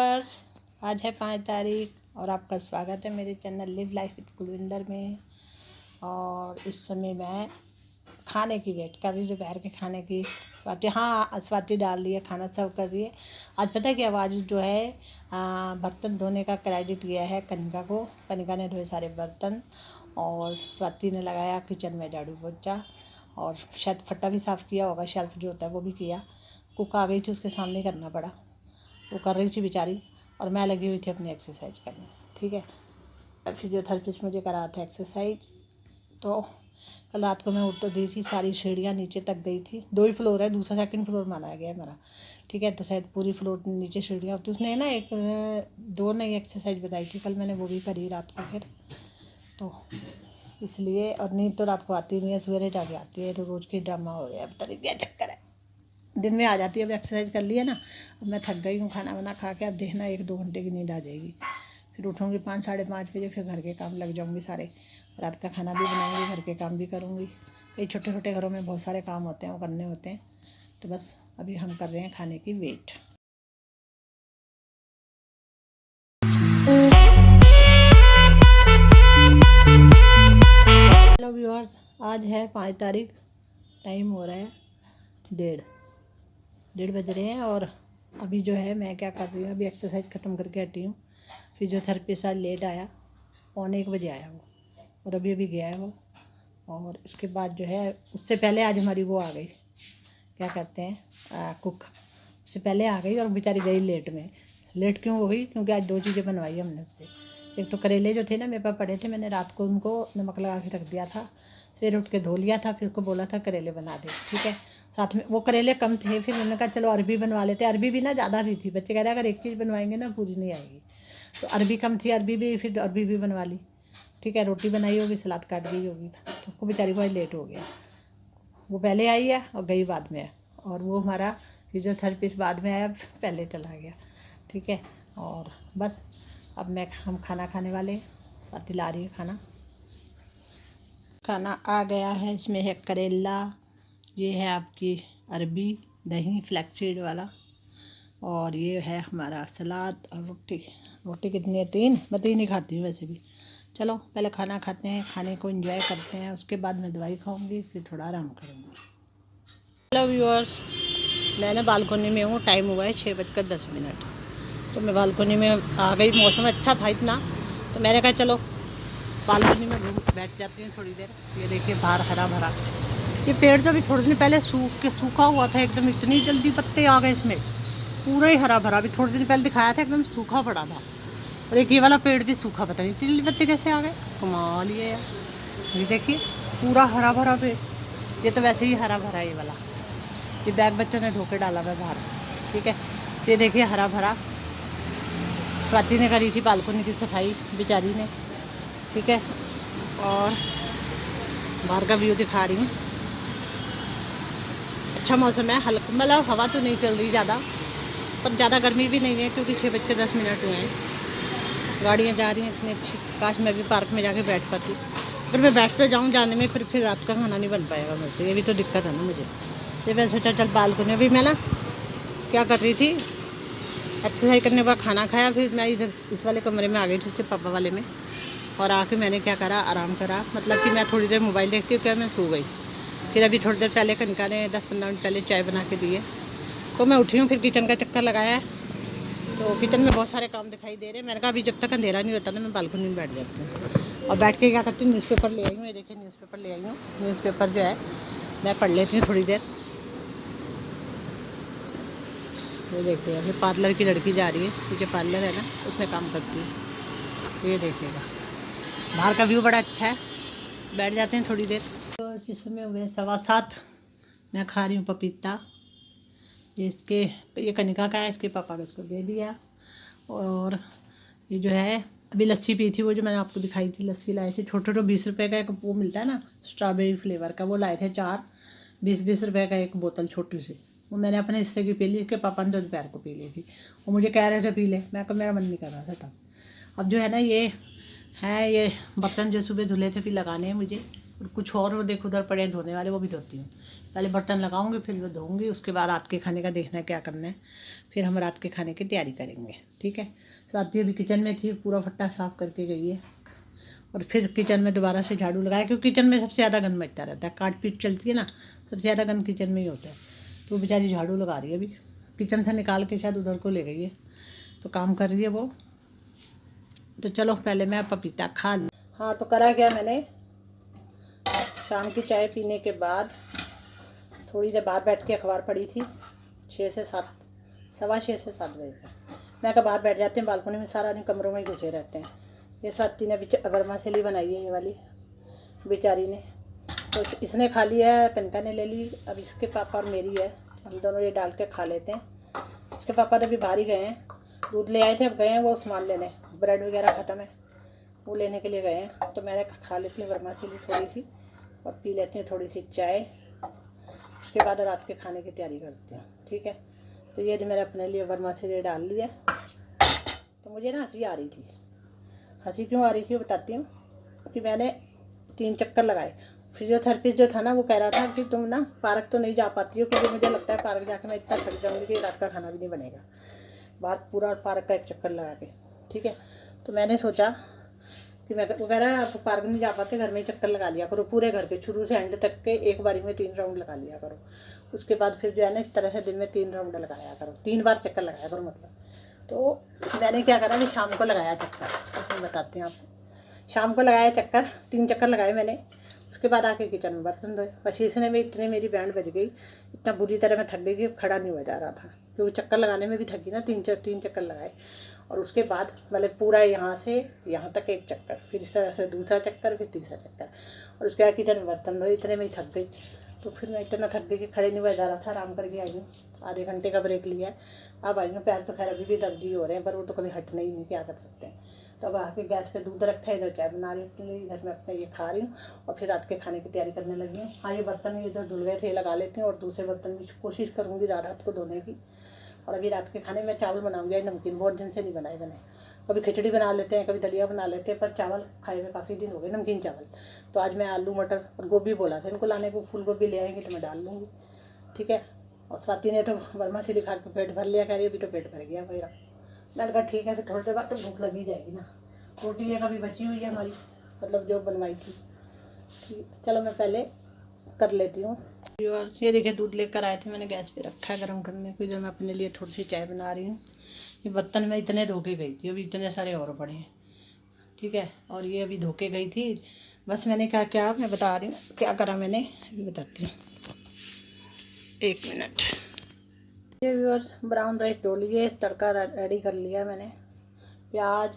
बस आज है 5 तारीख और आपका स्वागत है मेरे channel live life with Kulwinder में। और इस समय मैं खाने की वेट कर रही हूँ, दोपहर के खाने की। स्वाति डाल रही है, खाना सर्व कर रही है। आज पता है कि आवाज़ जो है बर्तन धोने का क्रेडिट गया है कनिका को। कनिका ने धोए सारे बर्तन और स्वाति ने लगाया किचन में झाड़ू पोछा और शायद फट्टा भी साफ़ किया होगा, शेल्फ जो होता है वो भी किया। कुक आ गई थी, उसके सामने करना पड़ा, वो कर रही थी बेचारी और मैं लगी हुई थी अपनी एक्सरसाइज करने। ठीक है, फिजियोथेरेपिस्ट मुझे करा था एक्सरसाइज। तो कल रात को मैं उठ तो दी थी, सारी सीढ़ियाँ नीचे तक गई थी। 2 ही फ्लोर है, दूसरा सेकंड फ्लोर माना गया है मेरा। ठीक है, तो शायद पूरी फ्लोर नीचे सीढ़ियाँ होती। उसने ना 2 नई एक्सरसाइज बताई थी, कल मैंने वो भी करी रात को। फिर तो इसलिए, और नींद तो रात को आती नहीं है, सवेरे जाके आती है। तो रोज़ की ड्रामा हो गया, पता नहीं क्या चक्कर है। दिन में आ जाती है, अब एक्सरसाइज कर ली है ना, अब मैं थक गई हूँ खाना वाना खा के। अब देखना 1-2 घंटे की नींद आ जाएगी, फिर उठूँगी 5 साढ़े 5 बजे, फिर घर के काम लग जाऊँगी सारे। रात का खाना भी बनाऊँगी, घर के काम भी करूँगी। कई छोटे छोटे घरों में बहुत सारे काम होते हैं, वो करने होते हैं। तो बस अभी हम कर रहे हैं खाने की वेट। हेलो व्यूअर्स, आज है 5 तारीख, टाइम हो रहा है 1:30 बज रहे हैं। और अभी जो है मैं क्या कर रही हूँ, अभी एक्सरसाइज ख़त्म करके हटी हूँ। फिजियोथेरेपी आज लेट आया, 1:45 बजे आया वो, और अभी गया है वो। और इसके बाद जो है, उससे पहले आज हमारी वो आ गई, क्या कहते हैं, कुक। उससे पहले आ गई और बेचारी गई लेट में। लेट क्यों हो गई? क्योंकि आज 2 चीज़ें बनवाई हमने उससे। एक तो करेले जो थे ना मेरे पास पड़े थे, मैंने रात को उनको नमक लगा के रख दिया था, फिर उठ के धो लिया था, फिर उसको बोला था करेले बना दे। ठीक है, साथ में वो करेले कम थे, फिर मैंने कहा चलो अरबी बनवा लेते। अरबी भी ना ज़्यादा नहीं थी, बच्चे कह रहे अगर एक चीज़ बनवाएंगे ना पूरी नहीं आएगी। तो अरबी कम थी, फिर अरबी भी बनवा ली। ठीक है, रोटी बनाई होगी, सलाद काट दी होगी। तो उसको बेचारी को आज लेट हो गया। वो पहले आई है और गई बाद में है, और वो हमारा फिजियोथेरेपिस्ट बाद में आया, पहले चला गया। ठीक है, और बस अब हम खाना खाने वाले। स्वाति ला रही है खाना। खाना आ गया है, इसमें है करेला, ये है आपकी अरबी, दही फ्लैक्सीड वाला, और ये है हमारा सलाद और रोटी। रोटी कितनी है? 3। मैं 3 ही खाती हूँ वैसे भी। चलो पहले खाना खाते हैं, खाने को एंजॉय करते हैं, उसके बाद मैं दवाई खाऊंगी, फिर थोड़ा आराम करूँगी। हेलो व्यूअर्स, मैं ना बालकोनी में हूँ। टाइम हुआ है 6:10। तो मैं बालकोनी में आ गई, मौसम अच्छा था इतना, तो मैंने कहा चलो बालकोनी में बैठ जाती हूँ थोड़ी देर। ये देखिए बाहर हरा भरा, ये पेड़ तो भी थोड़े दिन पहले सूखा हुआ था एकदम, इतनी जल्दी पत्ते आ गए इसमें, पूरा ही हरा भरा। अभी थोड़े दिन पहले दिखाया था, एकदम सूखा पड़ा था। और एक ये वाला पेड़ भी सूखा, पता नहीं चिल्ली पत्ते कैसे आ गए, कमाल ही है यार। ये देखिए पूरा हरा भरा पेड़, ये तो वैसे ही हरा भरा है ये वाला। ये बैग बच्चों ने धो के डाला हुआ बाहर। ठीक है, तो ये देखिए हरा भरा। स्वाति ने करी थी बालकोनी की सफाई बेचारी ने। ठीक है, और बाहर का व्यू दिखा रही हूँ। अच्छा मौसम है, हल्का, मतलब हवा तो नहीं चल रही ज़्यादा, पर ज़्यादा गर्मी भी नहीं है, क्योंकि 6:10 हुए हैं। गाड़ियाँ जा रही हैं इतनी अच्छी, काश मैं भी पार्क में जाके बैठ पाती। अगर मैं बैठते जाऊँ जाने में, फिर रात का खाना नहीं बन पाएगा मेरे से, ये भी तो दिक्कत है ना मुझे। तो मैं सोचा चल बालकोनी। अभी मैं ना क्या कर रही थी, एक्सरसाइज करने के बाद खाना खाया, फिर मैं इधर इस वाले कमरे में आ गई थी, इसके पापा वाले में। और आके मैंने क्या करा, आराम करा। मतलब कि मैं थोड़ी देर मोबाइल देखती हूँ, क्या मैं सो गई। फिर अभी थोड़ी देर पहले कनिका ने 10-15 मिनट पहले चाय बना के दी है, तो मैं उठी हूँ। फिर किचन का चक्कर लगाया है, तो किचन में बहुत सारे काम दिखाई दे रहे हैं। मैंने कहा अभी जब तक अंधेरा नहीं होता ना, मैं बालकनी में बैठ जाती हूँ। और बैठ के क्या करती हूँ, न्यूज़पेपर ले आई हूँ। ये देखिए न्यूज़पेपर ले आई हूँ। न्यूज़पेपर जो है मैं पढ़ लेती हूँ थोड़ी देर। ये देखिए अभी पार्लर की लड़की जा रही है, मुझे पार्लर है ना, उसमें काम करती है। तो ये देखिएगा बाहर का व्यू बड़ा अच्छा है, बैठ जाते हैं थोड़ी देर। और इस समय हुए 7:15। मैं खा रही हूँ पपीता, ये कनिका का है, इसके पापा को इसको दे दिया। और ये जो है अभी लस्सी पी थी, वो जो मैंने आपको दिखाई थी, लस्सी लाई थी। छोटे 20 रुपये का एक वो मिलता है ना, स्ट्रॉबेरी फ्लेवर का, वो लाए थे 4। 20 रुपये का एक बोतल छोटी सी, वो मैंने अपने हिस्से की पी ली, उसके पापा ने तो दोपहर को पी ली थी। वो मुझे कह रहे थे पी ले, मैं मेरा मन नहीं कर रहा था तब। अब जो है ना ये बर्तन जो सुबह धुले थे फिर लगाने हैं मुझे, और कुछ और वो देखो उधर पड़े हैं धोने वाले, वो भी धोती हूँ। पहले बर्तन लगाऊंगी, फिर वो धोऊंगी, उसके बाद रात के खाने का देखना है क्या करना है, फिर हम रात के खाने की तैयारी करेंगे। ठीक है। स्वाति अभी किचन में थी, पूरा फट्टा साफ़ करके गई है, और फिर किचन में दोबारा से झाड़ू लगाया, क्योंकि किचन में सबसे ज़्यादा गंद मचता रहता है, काट पीट चलती है ना, सबसे ज़्यादा गंद किचन में ही होता है। तो बेचारी झाड़ू लगा रही है, अभी किचन से निकाल के शायद उधर को ले गई है, तो काम कर रही है वो। तो चलो पहले मैं पपीता खा लूँ। हाँ, तो करा क्या मैंने, शाम की चाय पीने के बाद थोड़ी देर बाहर बैठ के अखबार पढ़ी थी, 6 से 7, सवा 6 से 7 बजे तक। मैं कहा बाहर बैठ जाते हैं बालकनी में, सारा दिन कमरों में ही घुसे रहते हैं। ये स्वाति ने वर्मासेली बनाई है, ये वाली बेचारी ने, तो इसने खा लिया है, कनका ने ले ली, अब इसके पापा और मेरी है, हम दोनों ये डाल के खा लेते हैं। इसके पापा तो अभी बाहर ही गए हैं, दूध ले आए थे, अब गए हैं वो सामान लेने, ब्रेड वगैरह ख़त्म है, वो लेने के लिए गए हैं। तो मैंने खा लेती हूँ वर्मासेली थोड़ी सी, और पी लेती हूँ थोड़ी सी चाय, उसके बाद रात के खाने की तैयारी करती हूँ। ठीक है। तो ये जो मैंने अपने लिए वर्मासेली डाल लिया, तो मुझे ना हंसी आ रही थी। हंसी क्यों आ रही थी वो बताती हूँ, कि मैंने 3 चक्कर लगाए। फिजियोथेरेपिस्ट जो था ना, वो कह रहा था कि तुम ना पार्क तो नहीं जा पाती हो, क्योंकि मुझे लगता है पार्क जाके मैं इतना थक जाऊँगी कि रात का खाना भी नहीं बनेगा, बाहर पूरा पार्क का एक चक्कर लगा के। ठीक है। तो मैंने सोचा कि मैं, वो कह रहा है आप पार्क नहीं जा पाते, घर में ही चक्कर लगा लिया करो, पूरे घर के शुरू से एंड तक के एक बारी में 3 राउंड लगा लिया करो। उसके बाद फिर जो है ना, इस तरह से दिन में 3 राउंड लगाया करो, 3 बार चक्कर लगाया करो मतलब। तो मैंने क्या करा कि शाम को लगाया चक्कर, उसमें बताती हूँ आपको। शाम को लगाया चक्कर, 3 चक्कर लगाए मैंने। उसके बाद आके किचन में बर्तन धोए, बस इसने में इतने मेरी बैंड बज गई, इतना बुरी तरह मैं थक गई कि खड़ा नहीं हो जा रहा था, क्योंकि चक्कर लगाने में भी थकी ना, 3 चक्कर लगाए। और उसके बाद मतलब पूरा यहाँ से यहाँ तक एक चक्कर, फिर इस तरह से दूसरा चक्कर, फिर तीसरा चक्कर, और उसके बाद किचन में बर्तन धोए, इतने में ही थक गई। तो फिर मैं इतना थक गई कि खड़े नहीं हुआ जा रहा था, आराम करके आई हूँ, आधे घंटे का ब्रेक लिया है, अब आई हूँ। पैर तो खैर अभी भी दर्द ही हो रहे हैं, पर वो तो कभी हटने ही नहीं, क्या कर सकते हैं। तो अब आके गैस पे दूध रखा है, इधर चाय बना रही हूँ, इधर मैं अपना ये खा रही हूँ, और फिर रात के खाने की तैयारी करने लगी हूँ। हाँ, ये बर्तन भी इधर धुल गए थे, लगा लेते हैं, और दूसरे बर्तन भी कोशिश करूँगी रात को धोने की। और अभी रात के खाने में चावल बनाऊँगी, नमकीन बहुत दिन से नहीं बनाए मैंने। कभी खिचड़ी बना लेते हैं, कभी दलिया बना लेते हैं, पर चावल खाए हुए काफ़ी दिन हो गए, नमकीन चावल। तो आज मैं आलू मटर और गोभी बोला था इनको लाने को, फूल गोभी ले आएंगे तो मैं डाल लूँगी। ठीक है। और स्वाति ने तो वर्मासेली खा के पेट भर लिया, कह रही अभी तो पेट भर गया मेरा। मैंने कहा ठीक है, फिर थोड़ी देर बाद तो भूख लगी जाएगी ना। रोटी ये कभी बची हुई है हमारी, मतलब जो बनवाई थी। ठीक, चलो मैं पहले कर लेती हूँ। ये देखिए दूध लेकर आए थे, मैंने गैस पे रखा है गर्म करने को, इधर मैं अपने लिए थोड़ी सी चाय बना रही हूँ। ये बर्तन में इतने धो के गई थी, अभी इतने सारे और पड़े हैं। ठीक है। और ये अभी धो के गई थी, बस मैंने क्या क्या मैं बता रही हूँ क्या करा मैंने, अभी बताती हूँ, 1 मिनट। ये व्यूअर्स, ब्राउन राइस धो लिए, इस तड़का रेडी कर लिया मैंने, प्याज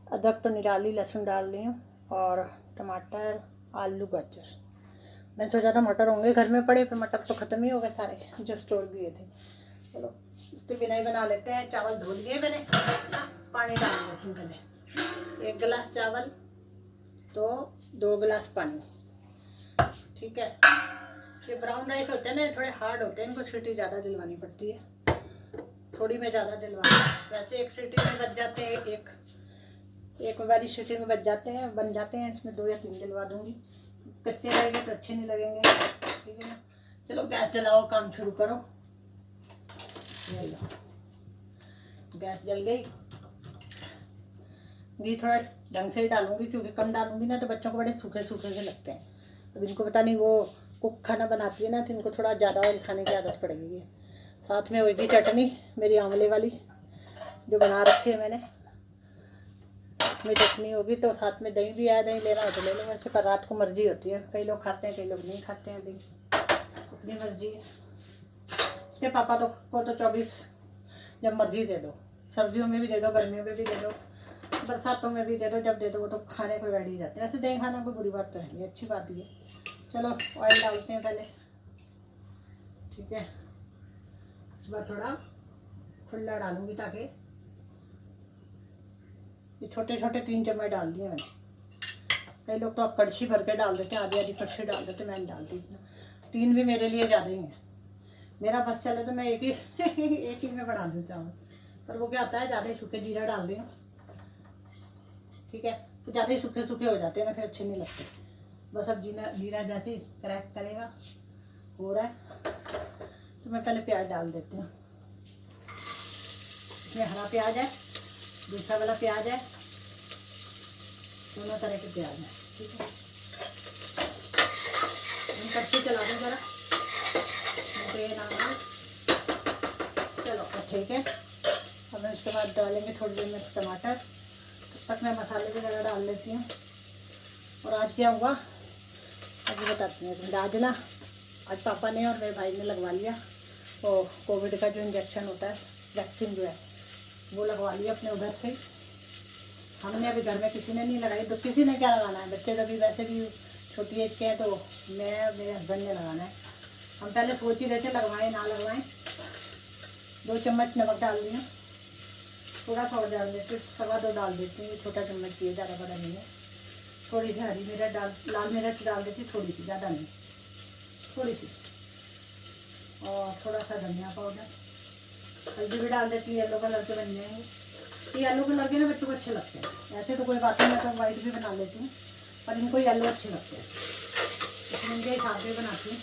अदरक तो नहीं डाली, लहसुन डाल ली हूँ, और टमाटर आलू गाजर। मैंने सोचा था मटर होंगे घर में पड़े, पर मटर तो ख़त्म ही हो गए सारे जो स्टोर किए थे। चलो इसके बिना ही बना लेते हैं। चावल धो लिए मैंने, पानी डाल देती हूँ पहले, 1 गिलास चावल तो 2 गिलास पानी। ठीक है। ये ब्राउन राइस होते हैं ना, थोड़े हार्ड होते हैं, इनको सीटी ज़्यादा दिलवानी पड़ती है, थोड़ी में ज़्यादा दिलवानी। वैसे एक सीटी में बच जाते हैं, एक बारी सीटी में बच जाते हैं, बन जाते हैं। इसमें 2 या 3 दिलवा दूँगी, कच्चे रहेंगे तो अच्छे नहीं लगेंगे। ठीक है ना। चलो गैस जलाओ, काम शुरू करो। गैस जल गई, घी थोड़ा ढंग से ही डालूंगी, क्योंकि कम डालूंगी ना तो बच्चों को बड़े सूखे सूखे से लगते हैं। अब इनको पता नहीं, वो कुक खाना बनाती है ना, तो इनको थोड़ा ज़्यादा ऑयल खाने की आदत पड़ेगी। साथ में होगी चटनी मेरी आंवले वाली जो बना रखी है मैंने, में चटनी होगी, तो साथ में दही भी आया, दही लेना हो तो ले लो, वैसे पर रात को मर्जी होती है, कई लोग खाते हैं कई लोग नहीं खाते हैं, दही अपनी मर्जी है। इसके पापा तो को तो 24 जब मर्जी दे दो, सर्दियों में भी दे दो, गर्मियों में भी दे दो, बरसातों में भी दे दो, जब दे दो वो तो खाने को रेडी रहते हैं। वैसे दही खाना कोई बुरी बात तो है नहीं, अच्छी बात ही है। चलो ऑयल डालते हैं पहले। ठीक है। इस बार थोड़ा खुला डालूंगी, ताकि ये छोटे छोटे 3 चम्मच डाल दिए मैंने। कई लोग तो आप कड़छी भर के डाल देते हैं, आधी आधी कड़छी डाल देते, मैंने डाल दी 3 भी मेरे लिए ज़्यादा ही है। मेरा बस चले तो मैं एक ही में बना दूँ चावल, पर वो क्या होता है, ज़्यादा ही सूखे जीरा डाल रही हूँ। ठीक है। तो ज़्यादा ही सूखे सूखे हो जाते हैं ना, फिर अच्छे नहीं लगते। बस अब जीरा जैसे ही क्रैक करेगा, हो रहा है, तो मैं पहले प्याज डाल देती हूँ। इसमें हरा प्याज है, दूसरा वाला प्याज है, दोनों तरह के प्याज हैं। ठीक है, हम कच्चे चला दें ज़रा, तो ये ना चलो ठीक है। अब इसके बाद डालेंगे थोड़ी देर में टमाटर। तब तक मैं मसाले वगैरह डाल लेती हूँ। और आज क्या हुआ अभी बताती हूँ। आज पापा ने और मेरे भाई ने लगवा लिया वो कोविड का जो इंजेक्शन होता है, वैक्सीन जो है, वो लगवा लिया अपने उधर से। हमने अभी घर में किसी ने नहीं लगाई, तो किसी ने क्या लगाना है, बच्चे कभी वैसे भी छोटी एज के हैं, तो मैं और मेरे हस्बैंड ने लगाना है। हम पहले सोच ही रहे थे लगवाएं ना लगवाएं। 2 चम्मच नमक डाल दिया, थोड़ा सा और डाल देती, 2.25 डाल देती हूँ, छोटा चम्मच चाहिए, ज़्यादा बड़ा नहीं है। थोड़ी सी हरी मिर्च लाल मिर्च डाल देती, थोड़ी सी, ज़्यादा नहीं, थोड़ी सी। और थोड़ा सा धनिया पाउडर, हल्दी भी डाल देती हूँ, येलो कलर के बन जाएंगे। ये येलो कलर के ना बच्चों को अच्छे लगते हैं। ऐसे तो कोई बात नहीं, मैं तो वाइट भी बना लेती हूँ, पर इनको येलो अच्छे लगते हैं, इसलिए इनके हिसाब से बनाती हूँ।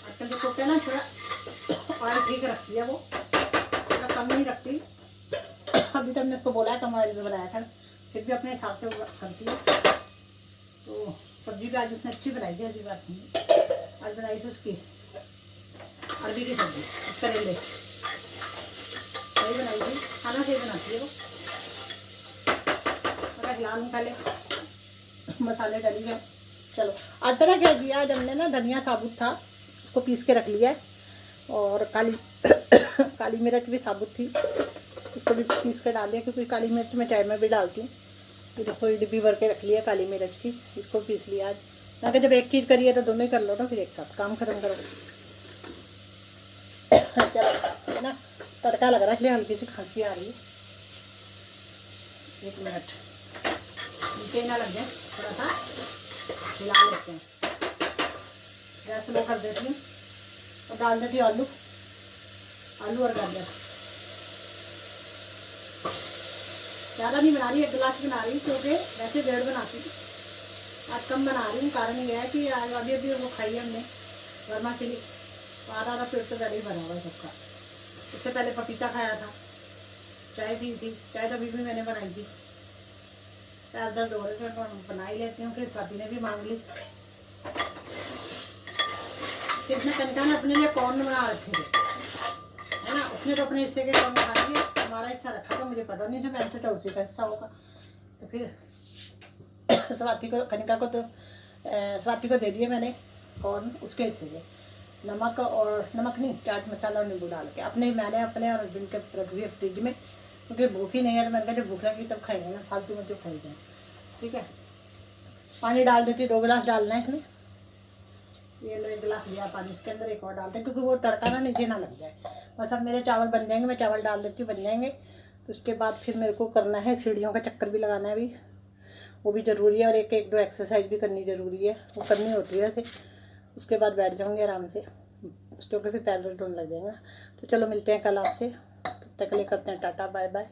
आजकल जो कुक है ना, थोड़ा ऑयल ठीक रखती है, वो थोड़ा कम नहीं रखती। अभी तक मैं उसको बोला है कम ऑयल में बनाया था, फिर भी अपने हिसाब से वो करती है। तो सब्जी भी आज उसने अच्छी बनाई थी, ऐसी बात नहीं। आज बनाई थी उसकी अरबी की सब्जी, करेले सही बनाई थी, खाना सही बनाती है वो। थोड़ा हिला लूँ पहले, मसाले डाली है। चलो आज पता क्या किया, आज हमने ना धनिया साबुत था, उसको पीस के रख लिया है। और काली मिर्च भी साबुत थी, उसको भी पीस कर डाल दिया, क्योंकि काली मिर्च मैं चाय में भी डालती हूँ। ये देखो ये डिब्बी भर के रख लिया काली मिर्च की, इसको पीस लिया आज। मैं जब एक चीज़ करिए तो दोनों ही कर लो ना, फिर एक साथ काम खत्म करो। चलो है ना, तड़का लग रहा है, इसलिए हल्की सी खांसी आ रही है। 1 मिनट नीचे ना लग जाए, थोड़ा सा हिला लेते हैं। गैस स्लो कर देती हूँ और डाल देती हूँ आलू और गाजर। ज़्यादा नहीं बना रही, 1 गिलास बना रही हूँ, क्योंकि वैसे 1.5 बनाती हूँ, आज कम बना रही हूँ। कारण ये है कि आज अभी वो खाई है हमने वर्मासिली, तो आधा पेट तो पहले ही भरा हुआ है सबका। उससे पहले पपीता खाया था, चाय पी थी, चाय तो अभी भी मैंने बनाई थी। पैर दर्द हो रहे थे तो बना ही लेती हूँ, फिर स्वाति ने भी मांग ली। फिर इसने कनिका ने अपने लिए कॉर्न बना रखे थे, है ना, उसने तो अपने हिस्से के कॉर्न खा लिए, हमारा हिस्सा रखा था, मुझे पता नहीं था, मैंने सोचा उसी का हिस्सा होगा। तो फिर स्वाति को, कनिका को तो स्वाति को दे दिए मैंने कॉर्न, उसके हिस्से के। नमक नहीं, चाट मसाला और नींबू डाल के मैंने अपने और हस्बैंड के रख दिए फ्रिज में, क्योंकि भूख ही नहीं है। मैंने कहा जब भूख लगी तब खाएंगे ना, फालतू में क्यों खाएंगे। ठीक है, पानी डाल देती, 2 गिलास डालना है इसमें। ये लो 1 गिलास लिया पानी, इसके अंदर एक और डालते हैं, क्योंकि वो तड़का ना नीचे ना लग जाए। बस अब मेरे चावल बन जाएंगे, मैं चावल डाल देती हूँ, बन जाएंगे। तो उसके बाद फिर मेरे को करना है, सीढ़ियों का चक्कर भी लगाना है अभी, वो भी ज़रूरी है। और 1-2 एक्सरसाइज भी करनी ज़रूरी है, वो करनी होती है वैसे। उसके बाद बैठ जाऊँगी आराम से, क्योंकि फिर पैर दर्द होने लग जाएगा। तो चलो मिलते हैं कल आपसे, तब तक के लिए करते हैं टाटा बाय बाय।